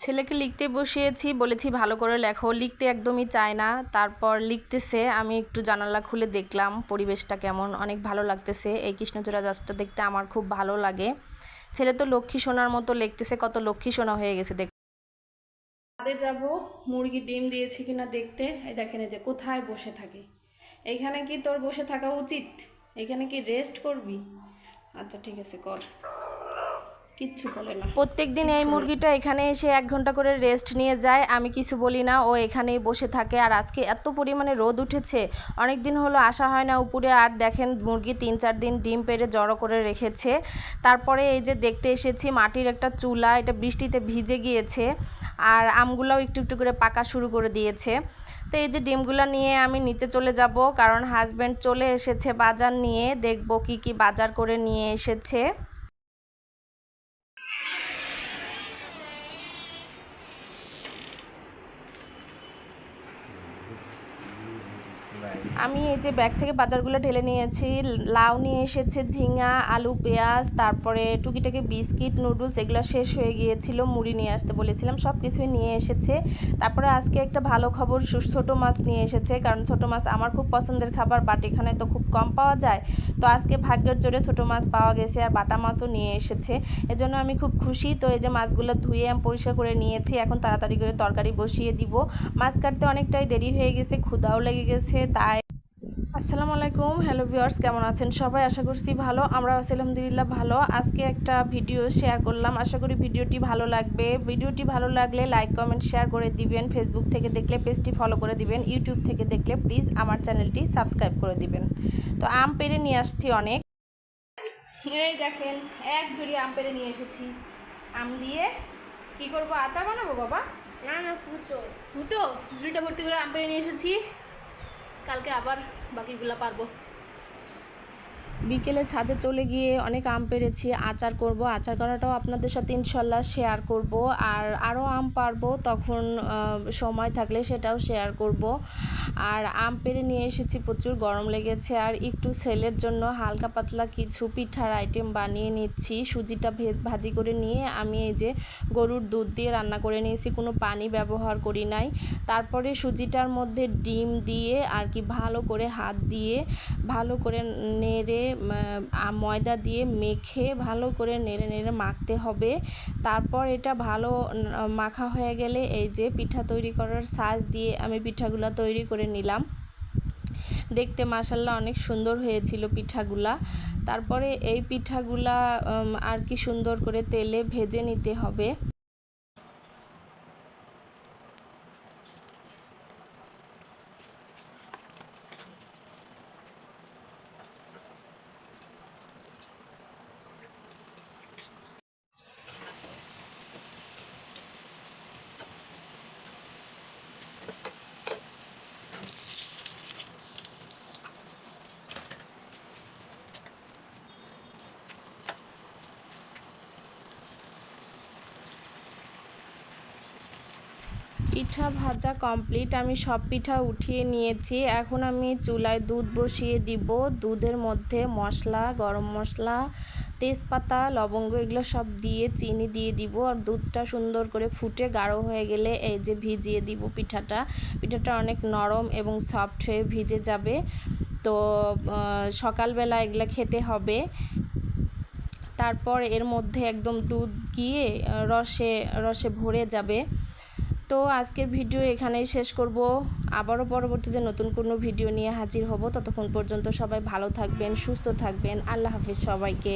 ছেলেকে লিখতে বসিয়েছি, বলেছি ভালো করে লেখো, লিখতে একদমই চায় না। তারপর লিখতেছে, আমি একটু জানালা খুলে দেখলাম পরিবেশটা কেমন, অনেক ভালো লাগতেছে। এই কৃষ্ণচূড়া গাছটা দেখতে আমার খুব ভালো লাগে। ছেলে তো লক্ষ্মী সোনার মতো লিখতেছে, কত লক্ষ্মী সোনা হয়ে গেছে। দেখ ছাদে যাব, মুরগি ডিম দিয়েছে কিনা দেখতে। এই দেখেন এই যে কোথায় বসে থাকে। এইখানে কি তোর বসে থাকা উচিত? এখানে কি রেস্ট করবি? আচ্ছা ঠিক আছে, কর, কিচ্ছু বলে না। প্রত্যেক দিন এই মুরগিটা এখানে এসে 1 ঘন্টা করে রেস্ট নিয়ে যায়, আমি কিছু বলি না, ও এখানেই বসে থাকে। আর আজকে এত পরিমাণে রোদ উঠেছে, অনেক দিন হলো আসা হয় না উপরে। আর দেখেন মুরগি 3-4 দিন ডিম পেড়ে জড়ো করে রেখেছে। তারপরে এই যে দেখতে এসেছি মাটির একটা চুলা, এটা বৃষ্টিতে ভিজে গিয়েছে। আর আমগুলাও একটু একটু করে পাকা শুরু করে দিয়েছে। তো এই যে ডিমগুলো নিয়ে আমি নিচে চলে যাব, কারণ হাজব্যান্ড চলে এসেছে বাজার নিয়ে। দেখব কি কি বাজার করে নিয়ে এসেছে। আমি এই যে ব্যাগ থেকে বাজারগুলো ঢেলে নিয়েছি। লাউ নিয়ে এসেছে, ঝিঙা, আলু, পেঁয়াজ, তারপরে টুকিটাকি বিস্কিট, নুডলস, এগুলো শেষ হয়ে গিয়েছিল, মুড়ি নিয়ে আসতে বলেছিলাম, সব কিছুই নিয়ে এসেছে। তারপরে আজকে একটা ভালো খবর, ছোটো মাছ নিয়ে এসেছে, কারণ ছোটো মাছ আমার খুব পছন্দের খাবার, বাট এখানে তো খুব কম পাওয়া যায়। তো আজকে ভাগ্যের জোরে ছোটো মাছ পাওয়া গেছে, আর বাটা মাছও নিয়ে এসেছে। এজন্য আমি খুব খুশি। তো এই যে মাছগুলো ধুয়ে আমি পরিষ্কার করে নিয়েছি, এখন তাড়াতাড়ি করে তরকারি বসিয়ে দিব। মাছ কাটতে অনেকটাই দেরি হয়ে গেছে, ক্ষুধাও লেগে গেছে, তাই। আসসালামু আলাইকুম, হ্যালো ভিউয়ার্স, কেমন আছেন সবাই? আশা করছি ভালো, আমরা আছি আলহামদুলিল্লাহ ভালো। আজকে একটা ভিডিও শেয়ার করলাম, আশা করি ভিডিওটি ভালো লাগবে। ভিডিওটি ভালো লাগলে লাইক কমেন্ট শেয়ার করে দিবেন। ফেসবুক থেকে দেখলে পেজটি ফলো করে দিবেন। ইউটিউব থেকে দেখলে প্লিজ আমার চ্যানেলটি সাবস্ক্রাইব করে দিবেন। তো আম পেড়ে নিয়ে আসছি অনেক। এই দেখেন, এক ঝুড়ি আম পেড়ে নিয়ে এসেছি। আম দিয়ে কি করব, আচার বানাবো বাবা? না না, ফুটো ফুটো ঝুড়িটা ভর্তি করে আম পেড়ে নিয়ে এসেছি, কালকে আবার বাকিগুলো পারবো। বিকেলে ছাদে চলে গিয়ে অনেক আম পেড়েছি, আচার করব। আচার করাটাও আপনাদের সাথে ইনশাল্লাহ শেয়ার করব। আর আরও আম পারবো, তখন সময় থাকলে সেটাও শেয়ার করব। আর আম পেড়ে নিয়ে এসেছি, প্রচুর গরম লেগেছে। আর একটু ছেলের জন্য হালকা পাতলা কিছু পিঠার আইটেম বানিয়ে নিচ্ছি। সুজিটা ভাজি করে নিয়ে আমি এই যে গরুর দুধ দিয়ে রান্না করে নিয়েছি, কোনো পানি ব্যবহার করি নাই। তারপরে সুজিটার মধ্যে ডিম দিয়ে আর কি ভালো করে হাত দিয়ে ভালো করে নেড়ে, ময়দা দিয়ে মেখে ভালো করে নেড়ে নেড়ে মাখতে হবে। তারপর এটা ভালো মাখা হয়ে গেলে এই যে পিঠা তৈরি করার সাজ দিয়ে আমি পিঠাগুলা তৈরি করে নিলাম। দেখতে মাশাআল্লাহ অনেক সুন্দর হয়েছিল পিঠাগুলা। তারপরে এই পিঠাগুলা আর কি সুন্দর করে তেলে ভেজে নিতে হবে। পিঠা ভাজা কমপ্লিট, আমি সব পিঠা উঠিয়ে নিয়েছি। এখন আমি চুলায় দুধ বসিয়ে দিব। দুধের মধ্যে মশলা, গরম মশলা, তেজপাতা, লবঙ্গ, এগুলো সব দিয়ে চিনি দিয়ে দিব। আর দুধটা সুন্দর করে ফুটে গাঢ় হয়ে গেলে এই যে ভিজিয়ে দিব পিঠাটা। পিঠাটা অনেক নরম এবং সফট হয়ে ভিজে যাবে। তো সকালবেলা এগুলো খেতে হবে। তারপর এর মধ্যে একদম দুধ গিয়ে রসে রসে ভরে যাবে। তো আজকের ভিডিও এখানেই শেষ করব। আবারও পরবর্তীতে নতুন কোনো ভিডিও নিয়ে হাজির হব। ততক্ষণ পর্যন্ত সবাই ভালো থাকবেন, সুস্থ থাকবেন। আল্লাহ হাফিজ সবাইকে।